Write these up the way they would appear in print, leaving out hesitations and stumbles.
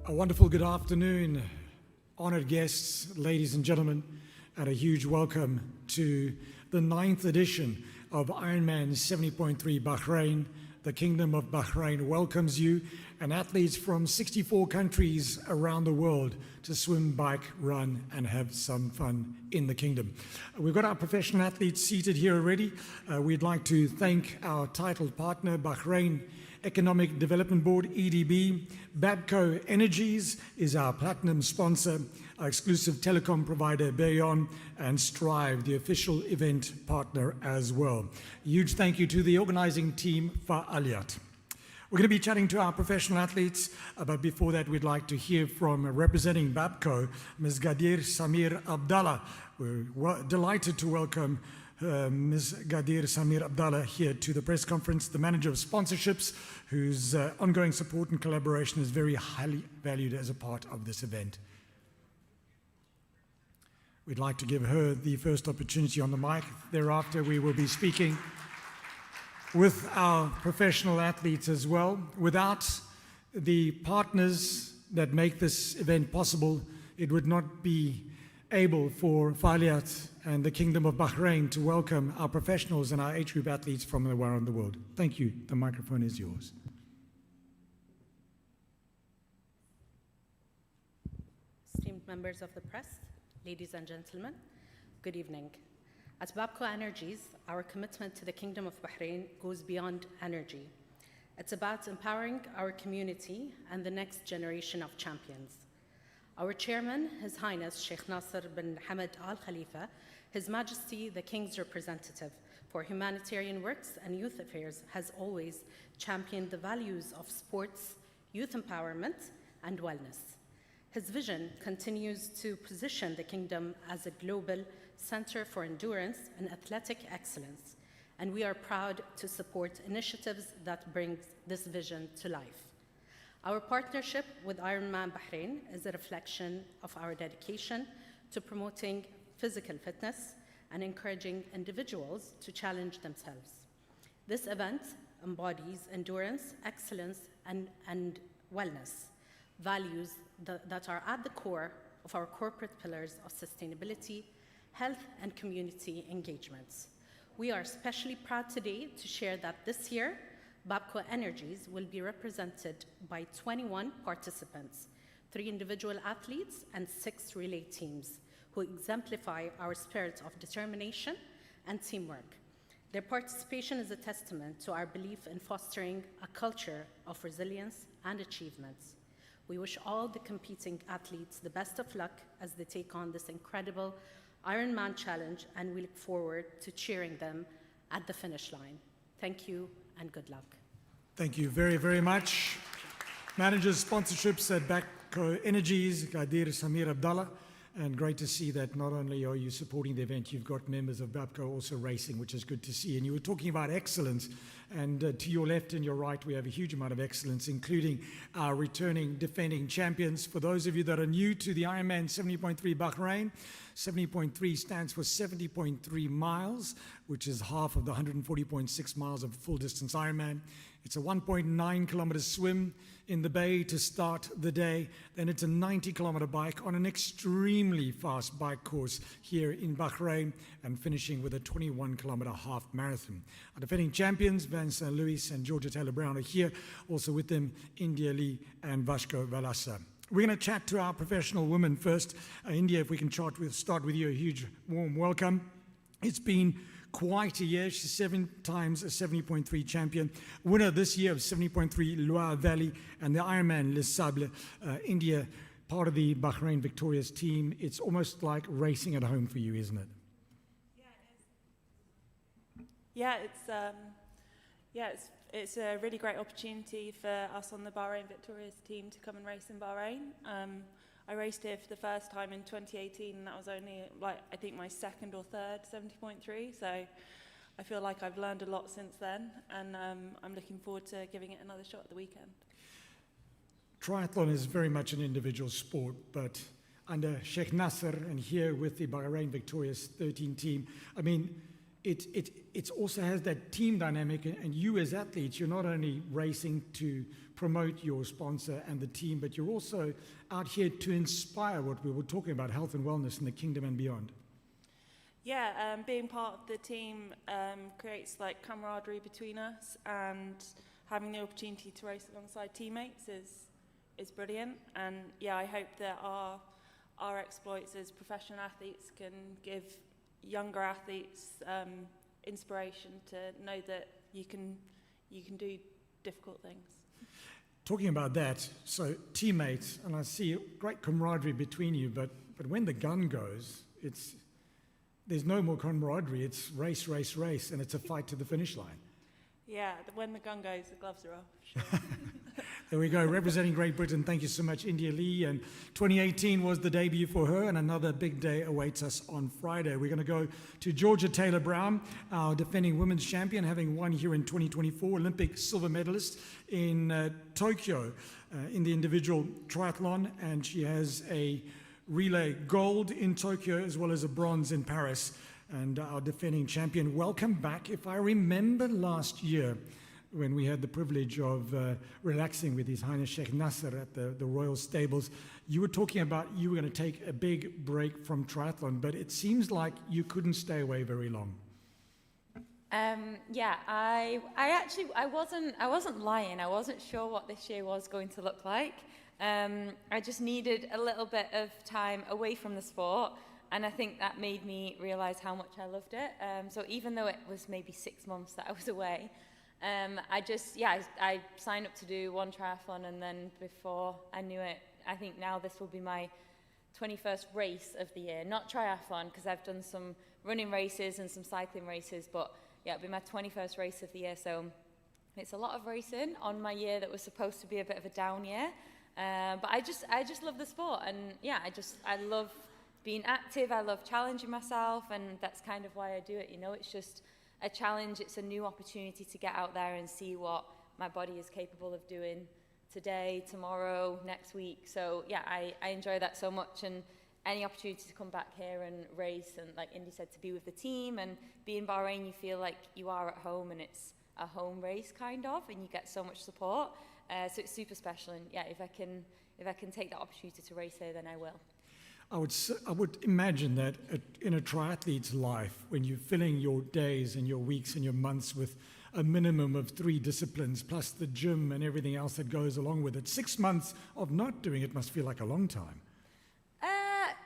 A wonderful good afternoon, honored guests, ladies and gentlemen, and a huge welcome to the 9th edition of Ironman 70.3 Bahrain. The Kingdom of Bahrain welcomes you and athletes from 64 countries around the world to swim, bike, run, and have some fun in the Kingdom. We've got our professional athletes seated here already. We'd like to thank our titled partner, Bahrain Economic Development Board, EDB. Babco Energies is our platinum sponsor, our exclusive telecom provider, Bayon, and Strive, the official event partner as well. A huge thank you to the organizing team, Fa'aliyat. We're going to be chatting to our professional athletes, but before that, we'd like to hear from representing Babco, Ms. Gadir Samir Abdallah. We're delighted to welcome Ms. Gadir Samir Abdallah here to the press conference, the manager of sponsorships, whose ongoing support and collaboration is very highly valued as a part of this event. We'd like to give her the first opportunity on the mic. Thereafter, we will be speaking with our professional athletes as well. Without the partners that make this event possible, it would not be able for Fa'aliyat and the Kingdom of Bahrain to welcome our professionals and our age group athletes from around the world. Thank you. The microphone is yours. Esteemed members of the press, ladies and gentlemen, good evening. At Babco Energies, our commitment to the Kingdom of Bahrain goes beyond energy. It's about empowering our community and the next generation of champions. Our chairman, His Highness Sheikh Nasser bin Hamad Al Khalifa, His Majesty the King's representative for humanitarian works and youth affairs, has always championed the values of sports, youth empowerment, and wellness. His vision continues to position the kingdom as a global center for endurance and athletic excellence, and we are proud to support initiatives that bring this vision to life. Our partnership with Ironman Bahrain is a reflection of our dedication to promoting physical fitness and encouraging individuals to challenge themselves. This event embodies endurance, excellence, and wellness, values that are at the core of our corporate pillars of sustainability, health, and community engagements. We are especially proud today to share that this year, Babco Energies will be represented by 21 participants, 3 individual athletes and 6 relay teams, who exemplify our spirit of determination and teamwork. Their participation is a testament to our belief in fostering a culture of resilience and achievements. We wish all the competing athletes the best of luck as they take on this incredible Ironman challenge, and we look forward to cheering them at the finish line. Thank you and good luck. Thank you very, very much. Managers sponsorships at Babco Energies, Gadir Samir Abdallah. And great to see that not only are you supporting the event, you've got members of Babco also racing, which is good to see. And you were talking about excellence, and to your left and your right, we have a huge amount of excellence, including our returning defending champions. For those of you that are new to the Ironman 70.3 Bahrain, 70.3 stands for 70.3 miles, which is half of the 140.6 miles of full distance Ironman. It's a 1.9 kilometer swim in the bay to start the day. Then it's a 90-kilometer bike on an extremely fast bike course here in Bahrain, and finishing with a 21-kilometer half marathon. Our defending champions, Vincent Luis and Georgia Taylor-Brown, are here. Also with them, India Lee and Vasco Vilaca. We're going to chat to our professional women first. India, if we can start with you, a huge warm welcome. It's been quite a year. She's 7 times a 70.3 champion. Winner this year of 70.3 Loire Valley and the Ironman Les Sables. India, part of the Bahrain Victorious team. It's almost like racing at home for you, isn't it? Yeah, it is. It's a really great opportunity for us on the Bahrain Victorious team to come and race in Bahrain. I raced here for the first time in 2018, and that was only, I think my 2nd or 3rd 70.3, so I feel like I've learned a lot since then, and I'm looking forward to giving it another shot at the weekend. Triathlon is very much an individual sport, but under Sheikh Nasser and here with the Bahrain Victorious 13 team, I mean, it also has that team dynamic, and you as athletes, you're not only racing to promote your sponsor and the team, but you're also out here to inspire what we were talking about, health and wellness in the kingdom and beyond. Yeah, being part of the team creates like camaraderie between us, and having the opportunity to race alongside teammates is brilliant. And yeah, I hope that our exploits as professional athletes can give younger athletes inspiration to know that you can do difficult things. Talking about that, so teammates, and I see great camaraderie between you, but when the gun goes, there's no more camaraderie. It's race, race, race, and it's a fight to the finish line. Yeah, when the gun goes, the gloves are off. Sure. There we go, representing Great Britain. Thank you so much, India Lee. And 2018 was the debut for her, and another big day awaits us on Friday. We're going to go to Georgia Taylor-Brown, our defending women's champion, having won here in 2024, Olympic silver medalist in Tokyo in the individual triathlon, and she has a relay gold in Tokyo as well as a bronze in Paris. And our defending champion, welcome back. If I remember last year, when we had the privilege of relaxing with His Highness Sheikh Nasser at the Royal Stables, you were talking about you were going to take a big break from triathlon, but it seems like you couldn't stay away very long. Yeah, I wasn't lying. I wasn't sure what this year was going to look like. I just needed a little bit of time away from the sport, and I think that made me realize how much I loved it. So even though it was maybe 6 months that I was away, I signed up to do one triathlon, and then before I knew it, I think now this will be my 21st race of the year. Not triathlon, because I've done some running races and some cycling races, but yeah, it'll be my 21st race of the year. So it's a lot of racing on my year that was supposed to be a bit of a down year. But I just love the sport, and yeah, I love being active. I love challenging myself, and that's kind of why I do it. You know, it's just a challenge. It's a new opportunity to get out there and see what my body is capable of doing today, tomorrow, next week. So yeah, I enjoy that so much, and any opportunity to come back here and race, and like Indy said, to be with the team and be in Bahrain, you feel like you are at home, and it's a home race kind of, and you get so much support. So it's super special, and yeah, if I can take that opportunity to race here, then I will. I would imagine that in a triathlete's life, when you're filling your days and your weeks and your months with a minimum of 3 disciplines, plus the gym and everything else that goes along with it, 6 months of not doing it must feel like a long time.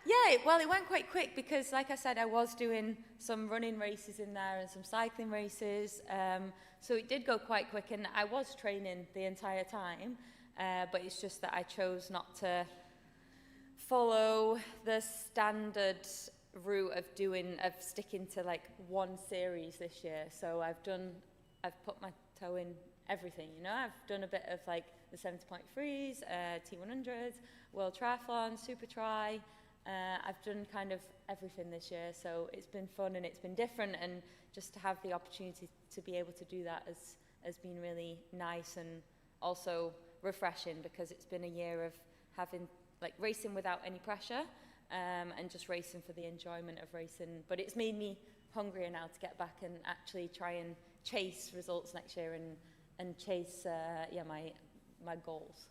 Yeah, well, it went quite quick because, like I said, I was doing some running races in there and some cycling races. So it did go quite quick, and I was training the entire time. But it's just that I chose not to follow the standard route of sticking to like one series this year. So I've put my toe in everything, you know. I've done a bit of like the 70.3s, T100s, World Triathlon, Super Tri. I've done kind of everything this year, so it's been fun and it's been different, and just to have the opportunity to be able to do that has been really nice and also refreshing, because it's been a year of having like racing without any pressure, and just racing for the enjoyment of racing. But it's made me hungrier now to get back and actually try and chase results next year and chase my goals.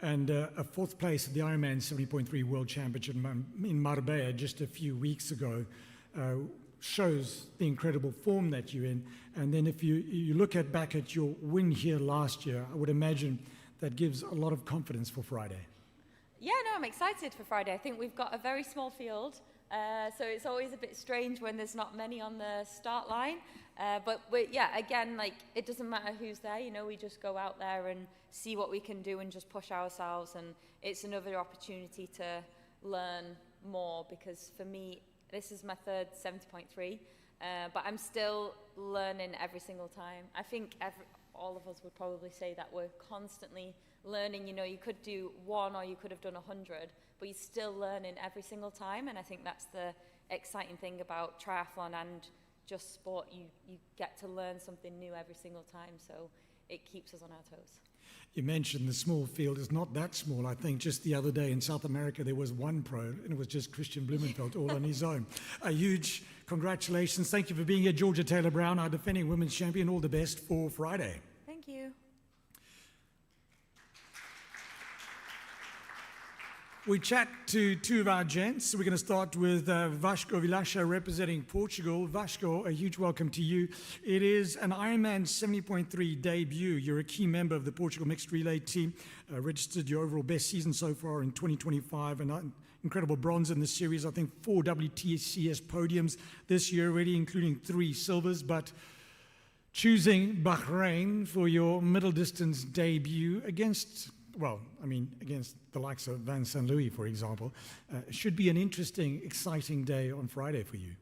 And a 4th place at the Ironman 70.3 World Championship in Marbella just a few weeks ago shows the incredible form that you're in. And then if you look back at your win here last year, I would imagine that gives a lot of confidence for Friday. Yeah, no, I'm excited for Friday. I think we've got a very small field, so it's always a bit strange when there's not many on the start line. But again, like, it doesn't matter who's there, you know, we just go out there and see what we can do and just push ourselves. And it's another opportunity to learn more, because for me, this is my 3rd 70.3, but I'm still learning every single time. I think all of us would probably say that we're constantly learning. You know, you could do 1 or you could have done 100, but you're still learning every single time. And I think that's the exciting thing about triathlon and just sport. You get to learn something new every single time, so it keeps us on our toes. You mentioned the small field is not that small. I think just the other day in South America there was 1 pro, and it was just Christian Blumenfeld all on his own. A huge Congratulations. Thank you for being here, Georgia Taylor-Brown, our defending women's champion. All the best for Friday. Thank you. We chat to two of our gents. We're going to start with Vasco Vilaca representing Portugal. Vasco, a huge welcome to you. It is an Ironman 70.3 debut. You're a key member of the Portugal mixed relay team. Registered your overall best season so far in 2025, and incredible bronze in the series. I think 4 WTCS podiums this year already, including 3 silvers. But choosing Bahrain for your middle distance debut against the likes of Vincent Luis, for example, should be an interesting, exciting day on Friday for you.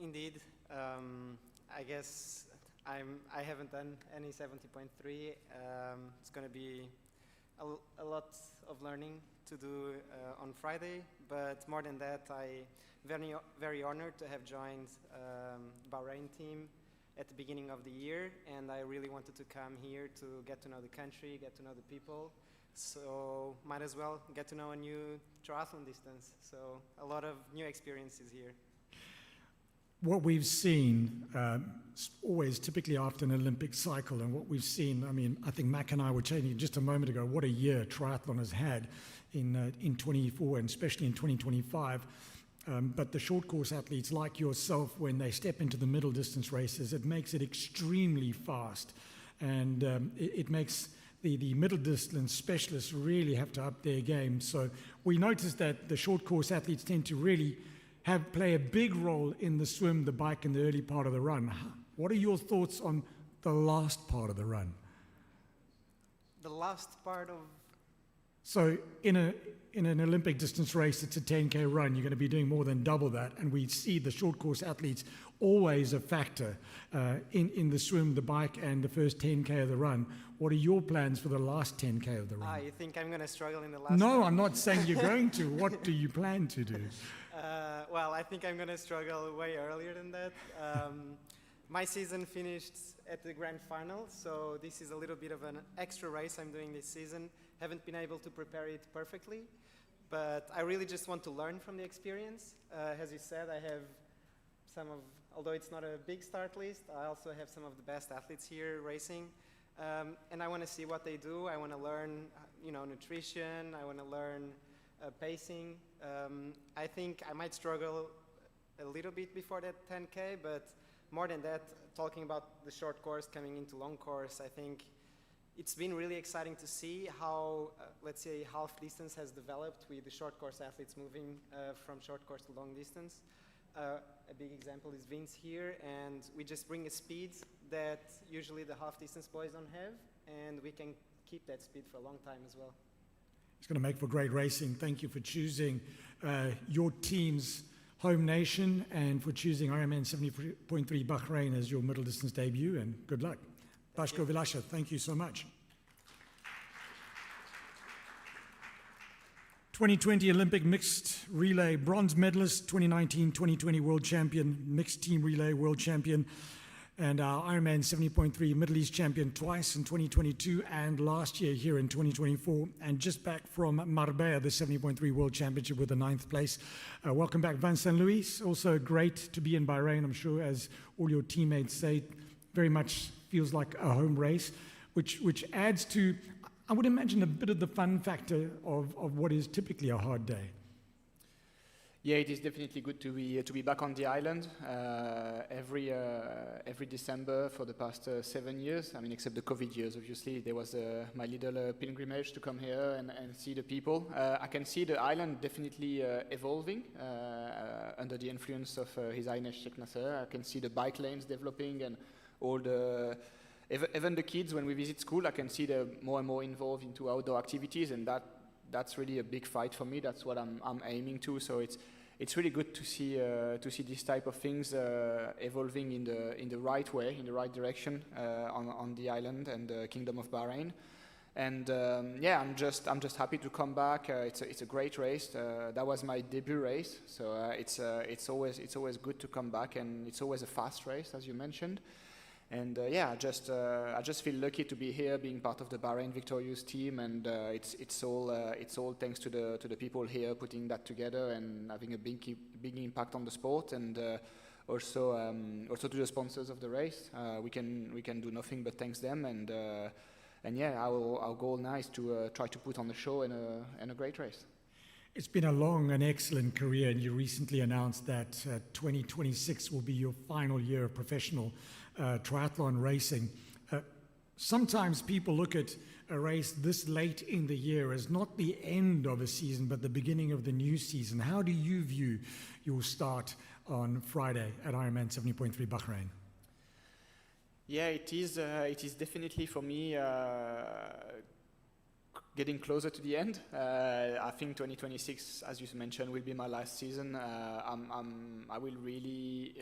Indeed. I guess I haven't done any 70.3. It's going to be a lot of learning to do on Friday, but more than that, I'm very honored to have joined Bahrain team at the beginning of the year, and I really wanted to come here to get to know the country, get to know the people, so might as well get to know a new triathlon distance. So a lot of new experiences here. What we've seen, always typically after an Olympic cycle, and what we've seen, I think Mac and I were chatting just a moment ago, what a year triathlon has had in 24 and especially in 2025. But the short course athletes like yourself, when they step into the middle distance races, it makes it extremely fast. And it makes the middle distance specialists really have to up their game. So we noticed that the short course athletes tend to really play a big role in the swim, the bike, and the early part of the run. What are your thoughts on the last part of the run? The last part of... So in an Olympic distance race, it's a 10K run. You're going to be doing more than double that. And we see the short course athletes always a factor in the swim, the bike, and the first 10K of the run. What are your plans for the last 10K of the run? You think I'm going to struggle in the last No, one? I'm not saying you're going to. What do you plan to do? Well, I think I'm going to struggle way earlier than that. My season finished at the grand final, so this is a little bit of an extra race I'm doing this season. Haven't been able to prepare it perfectly, but I really just want to learn from the experience. As you said, I have although it's not a big start list, I also have some of the best athletes here racing. And I want to see what they do. I want to learn, nutrition. I want to learn pacing. I think I might struggle a little bit before that 10K, but more than that, talking about the short course coming into long course, I think it's been really exciting to see how, let's say, half distance has developed with the short course athletes moving from short course to long distance. A big example is Vince here, and we just bring a speed that usually the half distance boys don't have, and we can keep that speed for a long time as well. It's going to make for great racing. Thank you for choosing your team's home nation and for choosing Ironman 70.3 Bahrain as your middle distance debut, and good luck. Vasco Vilaca, thank you so much. 2020 Olympic mixed relay bronze medalist, 2019, 2020 world champion, mixed team relay world champion, and our Ironman 70.3 Middle East champion twice in 2022 and last year here in 2024, and just back from Marbella, the 70.3 World Championship with the 9th place. Welcome back, Vincent Luis. Also great to be in Bahrain, I'm sure, as all your teammates say. Very much feels like a home race, which adds to, I would imagine, a bit of the fun factor of what is typically a hard day. Yeah, it is definitely good to be back on the island every December for the past 7 years. I mean, except the COVID years, obviously. There was my little pilgrimage to come here and see the people. I can see the island definitely evolving under the influence of His Highness Sheikh Nasser. I can see the bike lanes developing and all the... Even the kids, when we visit school, I can see they're more and more involved into outdoor activities, and that's really a big fight for me. That's what I'm aiming to. So it's really good to see this type of things evolving in the right way, in the right direction on the island and the Kingdom of Bahrain. And yeah, I'm just happy to come back. It's a great race. That was my debut race, so it's always good to come back, and it's always a fast race, as you mentioned. And yeah, I just feel lucky to be here, being part of the Bahrain Victorious team, and it's all thanks to the people here putting that together and having a big impact on the sport, and also to the sponsors of the race. We can do nothing but thanks them, and yeah, our goal now is to try to put on a show and a great race. It's been a long and excellent career, and you recently announced that 2026 will be your final year of professional triathlon racing. Sometimes people look at a race this late in the year as not the end of a season, but the beginning of the new season. How do you view your start on Friday at Ironman 70.3 Bahrain? Yeah, it is definitely for me getting closer to the end. I think 2026, as you mentioned, will be my last season. I will really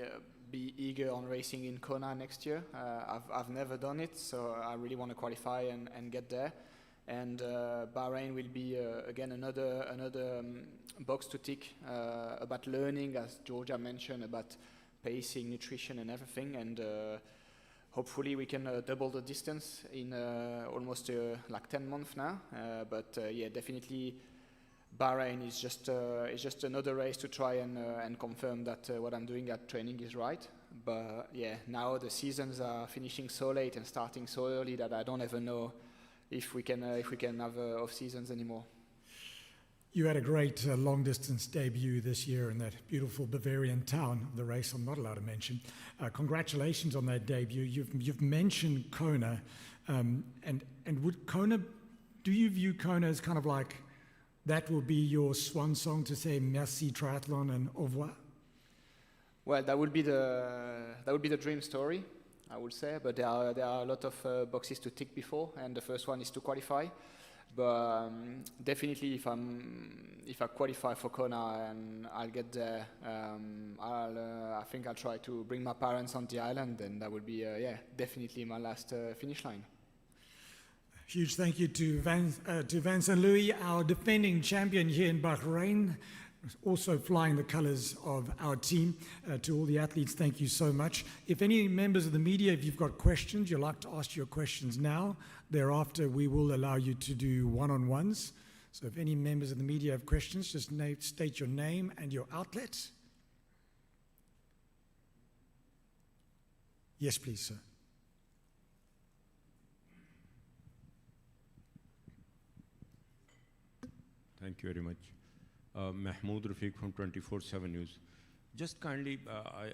be eager on racing in Kona next year. I've never done it, so I really want to qualify and get there. And Bahrain will be again another box to tick about learning, as Georgia mentioned, about pacing, nutrition, and everything. And hopefully we can double the distance in almost like 10 months now. But yeah, definitely Bahrain is just another race to try and confirm that what I'm doing at training is right. But yeah, now the seasons are finishing so late and starting so early that I don't ever know if we can have off seasons anymore. You had a great long-distance debut this year in that beautiful Bavarian town, the race I'm not allowed to mention. Congratulations on that debut. You've mentioned Kona, and would Kona, do you view Kona as kind of like that will be your swan song to say merci triathlon and au revoir? Well, that would be the dream story, I would say. But there are a lot of boxes to tick before, and the first one is to qualify. But definitely, if I qualify for Kona and I'll get there, I think I'll try to bring my parents on the island, and that would be definitely my last finish line. Huge thank you to Vincent Luis, our defending champion here in Bahrain, also flying the colors of our team. To all the athletes, thank you so much. If any members of the media, if you've got questions, you'd like to ask your questions now. Thereafter, we will allow you to do one-on-ones. So if any members of the media have questions, just state your name and your outlet. Yes, please, sir. Thank you very much. Mahmoud Rafiq from 24/7 News. Just kindly,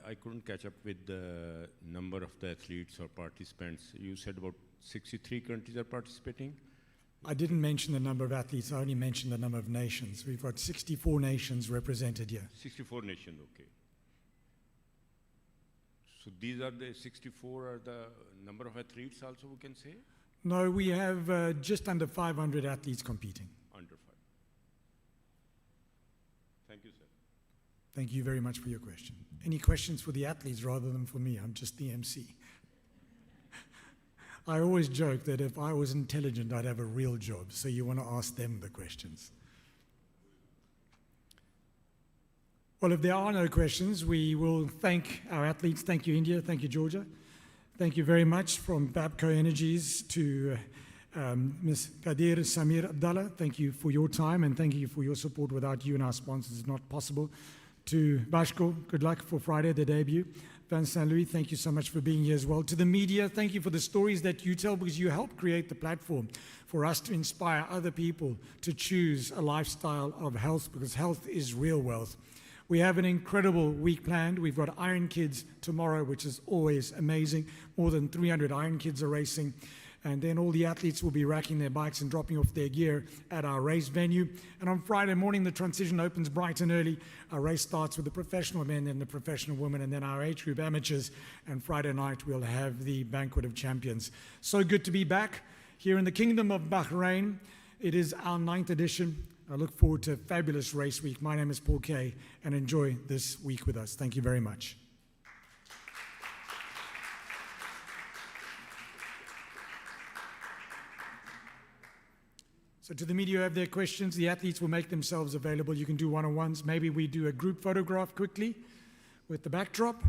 I couldn't catch up with the number of the athletes or participants. You said about 63 countries are participating? I didn't mention the number of athletes, I only mentioned the number of nations. We've got 64 nations represented here. 64 nations, okay. So these are the 64 are the number of athletes also, we can say? No, we have just under 500 athletes competing. Under 5. Thank you, sir. Thank you very much for your question. Any questions for the athletes rather than for me? I'm just the MC. I always joke that if I was intelligent, I'd have a real job. So you want to ask them the questions. Well, if there are no questions, we will thank our athletes. Thank you, India. Thank you, Georgia. Thank you very much from Babco Energies to Ms. Kadir Samir Abdallah. Thank you for your time and thank you for your support. Without you and our sponsors, it's not possible. To Vasco, good luck for Friday, the debut. Vincent Luis, thank you so much for being here as well. To the media, thank you for the stories that you tell, because you help create the platform for us to inspire other people to choose a lifestyle of health, because health is real wealth. We have an incredible week planned. We've got Iron Kids tomorrow, which is always amazing. More than 300 Iron Kids are racing. And then all the athletes will be racking their bikes and dropping off their gear at our race venue. And on Friday morning, the transition opens bright and early. Our race starts with the professional men and the professional women, and then our age group amateurs. And Friday night, we'll have the banquet of champions. So good to be back here in the Kingdom of Bahrain. It is our 9th edition. I look forward to a fabulous race week. My name is Paul Kay, and enjoy this week with us. Thank you very much. So to the media who have their questions, the athletes will make themselves available. You can do one-on-ones. Maybe we do a group photograph quickly with the backdrop.